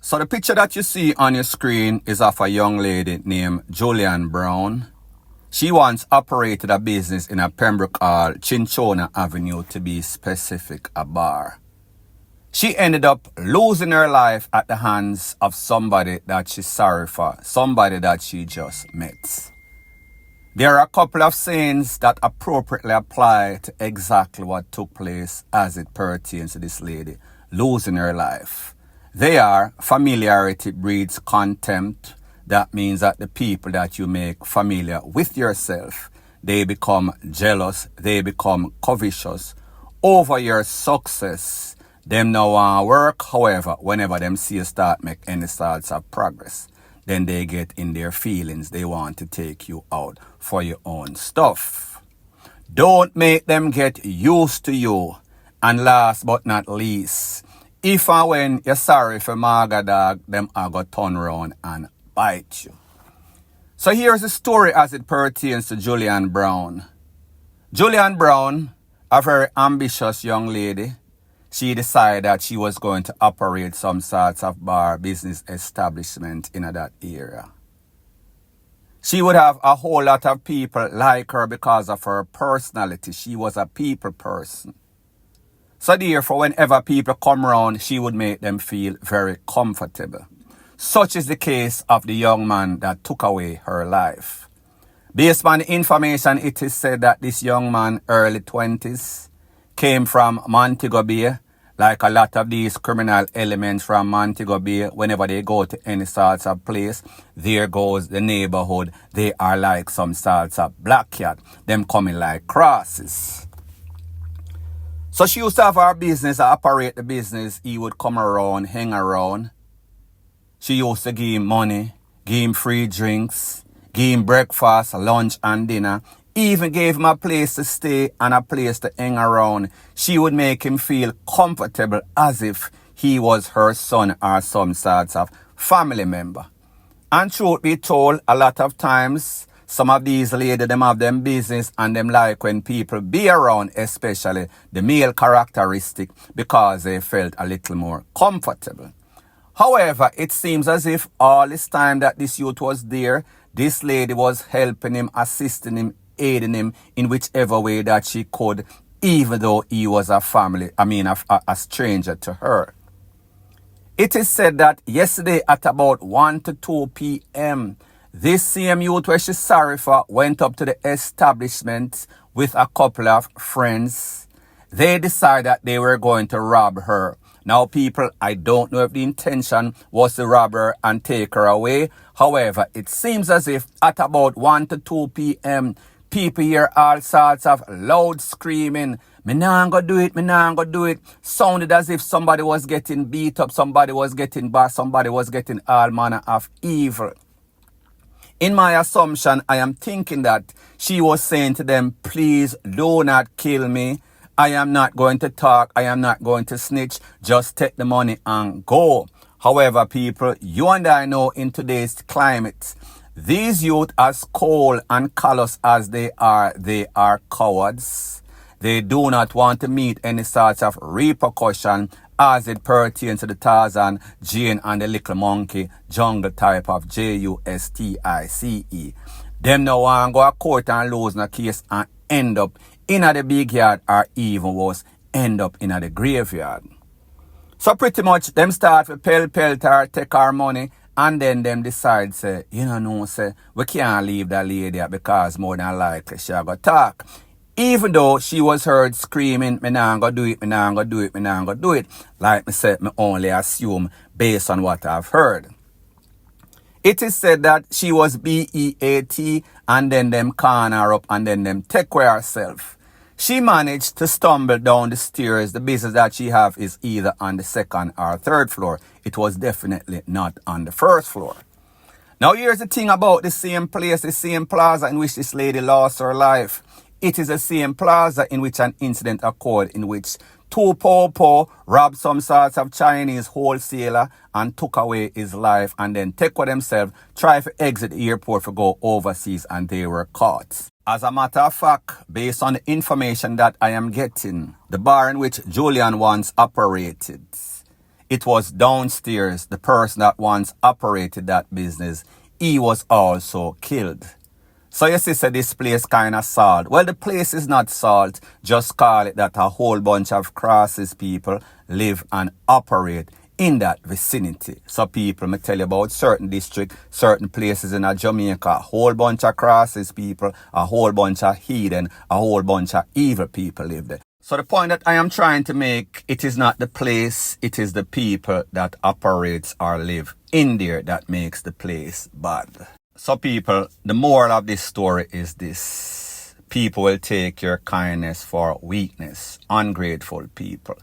So the picture that you see on your screen is of a young lady named Julian Brown. She once operated a business in a Pembroke Hall, Cinchona Avenue to be specific, a bar. She ended up losing her life at the hands of somebody that she's sorry for, somebody that she just met. There are a couple of sayings that appropriately apply to exactly what took place as it pertains to this lady losing her life. They are: familiarity breeds contempt. That means that the people that you make familiar with yourself, they become jealous, they become covetous over your success. Them now want to work, however, whenever them see you start make any sorts of progress, then they get in their feelings. They want to take you out for your own stuff. Don't make them get used to you. And last but not least, if and when you're sorry for MAWGA DAWG, them are going to turn around and bite you. So here's the story as it pertains to Julian Brown. Julian Brown, a very ambitious young lady, she decided that she was going to operate some sorts of bar business establishment in that area. She would have a whole lot of people like her because of her personality. She was a people person. So therefore, whenever people come around, she would make them feel very comfortable. Such is the case of the young man that took away her life. Based on the information, it is said that this young man, early 20s, came from Montego Bay. Like a lot of these criminal elements from Montego Bay, whenever they go to any sorts of place, there goes the neighborhood. They are like some sorts of black cat. Them coming like crosses. So she used to have her business, operate the business. He would come around, hang around. She used to give him money, give him free drinks, give him breakfast, lunch and dinner. Even gave him a place to stay and a place to hang around. She would make him feel comfortable as if he was her son or some sorts of family member. And truth be told, a lot of times, some of these ladies, them have them business and them like when people be around, especially the male characteristic, because they felt a little more comfortable. However, it seems as if all this time that this youth was there, this lady was helping him, assisting him, aiding him in whichever way that she could, even though he was a stranger to her. It is said that yesterday at about 1 to 2 p.m., this same youth where she's sorry for went up to the establishment with a couple of friends. They decided that they were going to rob her. Now, people, I don't know if the intention was to rob her and take her away. However, it seems as if at about 1 to 2 p.m., people hear all sorts of loud screaming. Me nah go do it, me nah go do it. Sounded as if somebody was getting beat up, somebody was getting bashed, somebody was getting all manner of evil. In my assumption, I am thinking that she was saying to them, please do not kill me. I am not going to talk. I am not going to snitch. Just take the money and go. However, people, you and I know in today's climate, these youth, as cold and callous as they are cowards. They do not want to meet any sort of repercussion as it pertains to the Tarzan, Jane, and the little monkey jungle type of Justice. Them now want to go to court and lose in a case and end up in the big yard, or even worse, end up in the graveyard. So pretty much them start with pelt her, take our money, and then them decide, say, we can't leave that lady because more than likely she go talk. Even though she was heard screaming, me nah go do it, me nah go do it, me nah go do it. Like me said, me only assume based on what I've heard. It is said that she was BEAT and then them corner her up and then them take care of herself. She managed to stumble down the stairs. The business that she have is either on the second or third floor. It was definitely not on the first floor. Now here's the thing about the same place, the same plaza in which this lady lost her life. It is the same plaza in which an incident occurred in which two po robbed some sorts of Chinese wholesaler and took away his life and then take with themselves, try to exit the airport to go overseas, and they were caught. As a matter of fact, based on the information that I am getting, the bar in which Julian once operated, it was downstairs, the person that once operated that business, he was also killed. So you see, so this place kind of salt. Well, the place is not salt. Just call it that a whole bunch of crosses people live and operate in that vicinity. So people, me tell you about certain districts, certain places in Jamaica, a whole bunch of crosses people, a whole bunch of heathen, a whole bunch of evil people live there. So the point that I am trying to make, it is not the place, it is the people that operates or live in there that makes the place bad. So people, the moral of this story is this. People will take your kindness for weakness. Ungrateful people.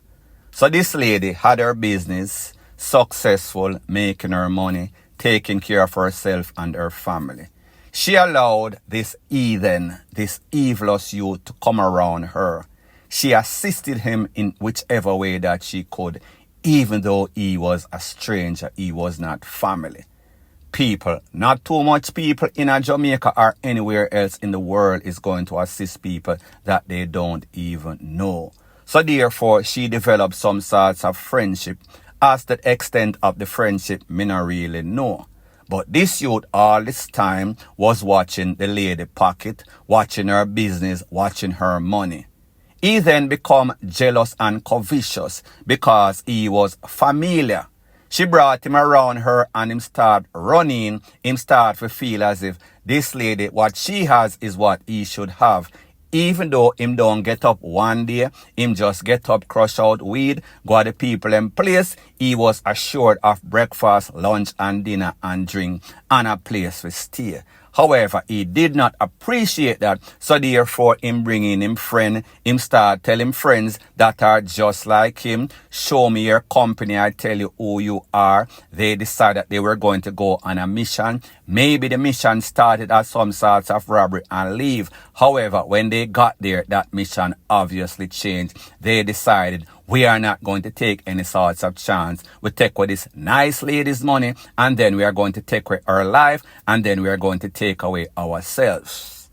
So this lady had her business, successful, making her money, taking care of herself and her family. She allowed this heathen, this evilous youth to come around her. She assisted him in whichever way that she could, even though he was a stranger, he was not family. People, not too much people in Jamaica or anywhere else in the world is going to assist people that they don't even know. So therefore, she developed some sorts of friendship. As the extent of the friendship, me not really know. But this youth all this time was watching the lady pocket, watching her business, watching her money. He then become jealous and covetous because he was familiar. She brought him around her and him start running. Him start to feel as if this lady, what she has is what he should have. Even though him don't get up one day, him just get up, crush out weed, go to the people in place, he was assured of breakfast, lunch and dinner and drink and a place to stay. However, he did not appreciate that, so therefore him bringing him friend, him start telling friends that are just like him, show me your company, I tell you who you are. They decided that they were going to go on a mission. Maybe the mission started as some sorts of robbery and leave. However, when they got there, that mission obviously changed. They decided, we are not going to take any sorts of chance. We take away this nice lady's money, and then we are going to take away her life, and then we are going to take away ourselves.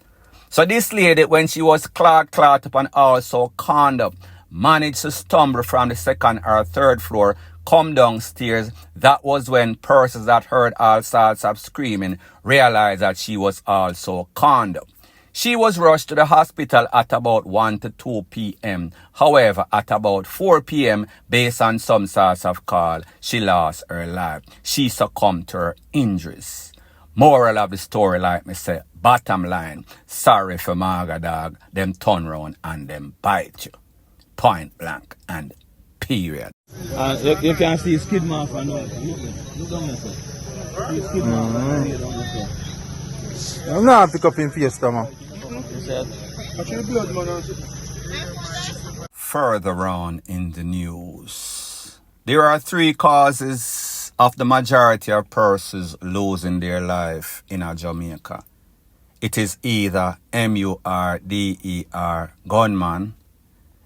So this lady, when she was clogged up and also conned up, managed to stumble from the second or third floor, come downstairs. That was when persons that heard all sorts of screaming realized that she was also conned up. She was rushed to the hospital at about 1 to 2 p.m. However, at about 4 p.m., based on some sorts of call, she lost her life. She succumbed to her injuries. Moral of the story, like me say, bottom line, sorry for MAWGA dog, them turn round and them bite you. Point blank and period. You can see skid mark and all. Look down yourself. See skid mark and lay down yourself. I'm not pick up in fiesta, man. Further on in the news, there are 3 causes of the majority of persons losing their life in Jamaica. It is either MURDER gunman,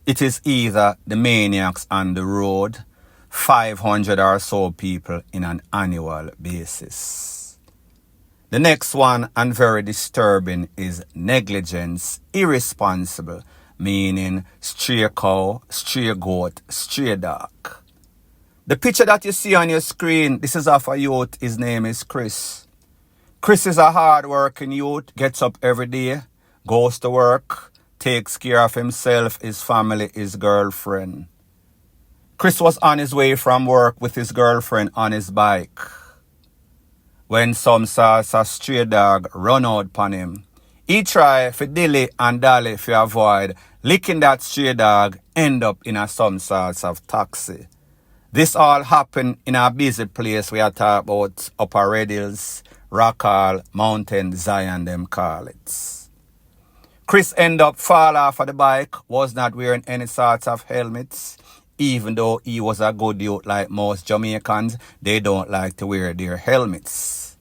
it is either the maniacs on the road, 500 or so people in an annual basis. The next one, and very disturbing, is negligence, irresponsible, meaning stray cow, stray goat, stray dog. The picture that you see on your screen, this is of a youth, his name is Chris. Chris is a hard-working youth, gets up every day, goes to work, takes care of himself, his family, his girlfriend. Chris was on his way from work with his girlfriend on his bike when some sorts of stray dog run out upon him. He tried for dilly and dally to avoid licking that stray dog, end up in some sorts of taxi. This all happened in a busy place we are talking about Upper Red Hills, Rockall, Mountain, Zion, them call it. Chris ended up fall off of the bike, was not wearing any sorts of helmets. Even though he was a good youth like most Jamaicans, they don't like to wear their helmets.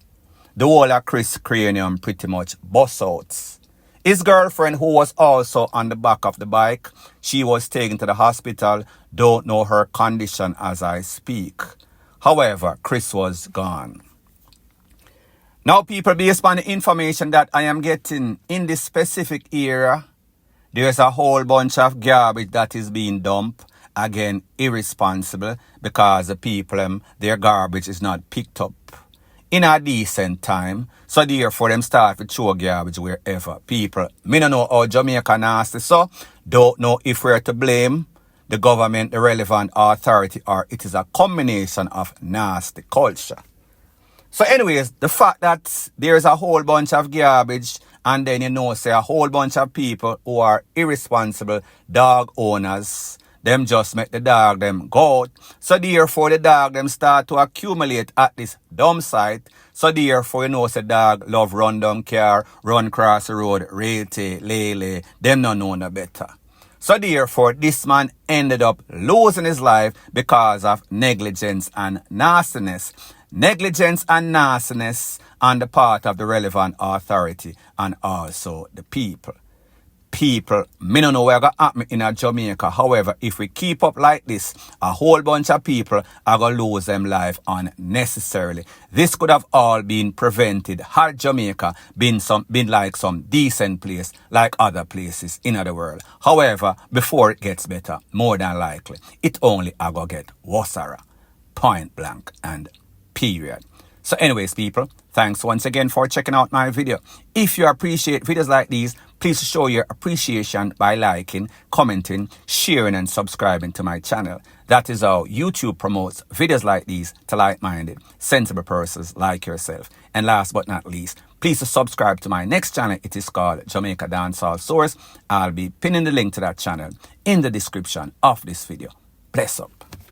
The whole of Chris' cranium pretty much bust out. His girlfriend, who was also on the back of the bike, she was taken to the hospital. Don't know her condition as I speak. However, Chris was gone. Now, people, based on the information that I am getting in this specific area, there's a whole bunch of garbage that is being dumped. again, irresponsible because the people, their garbage is not picked up in a decent time. So therefore, them start to throw garbage wherever. People, me don't know how Jamaica nasty, so don't know if we're to blame the government, the relevant authority, or it is a combination of nasty culture. So anyways, the fact that there's a whole bunch of garbage and then say a whole bunch of people who are irresponsible dog owners, them just make the dog them go out. So therefore the dog them start to accumulate at this dump site. So therefore say dog love run down car, run cross the road, rate, lele, them no know no better. So therefore this man ended up losing his life because of negligence and nastiness. Negligence and nastiness on the part of the relevant authority and also the people. People, me don't know where going to happen in Jamaica. However, if we keep up like this, a whole bunch of people are going to lose them life unnecessarily. This could have all been prevented had Jamaica been like some decent place like other places in the world. However, before it gets better, more than likely, it only are going to get worse. Point blank and period. So anyways, people, thanks once again for checking out my video. If you appreciate videos like these, please show your appreciation by liking, commenting, sharing and subscribing to my channel. That is how YouTube promotes videos like these to like-minded, sensible persons like yourself. And last but not least, please subscribe to my next channel. It is called Jamaica Dancehall Source. I'll be pinning the link to that channel in the description of this video. Bless up.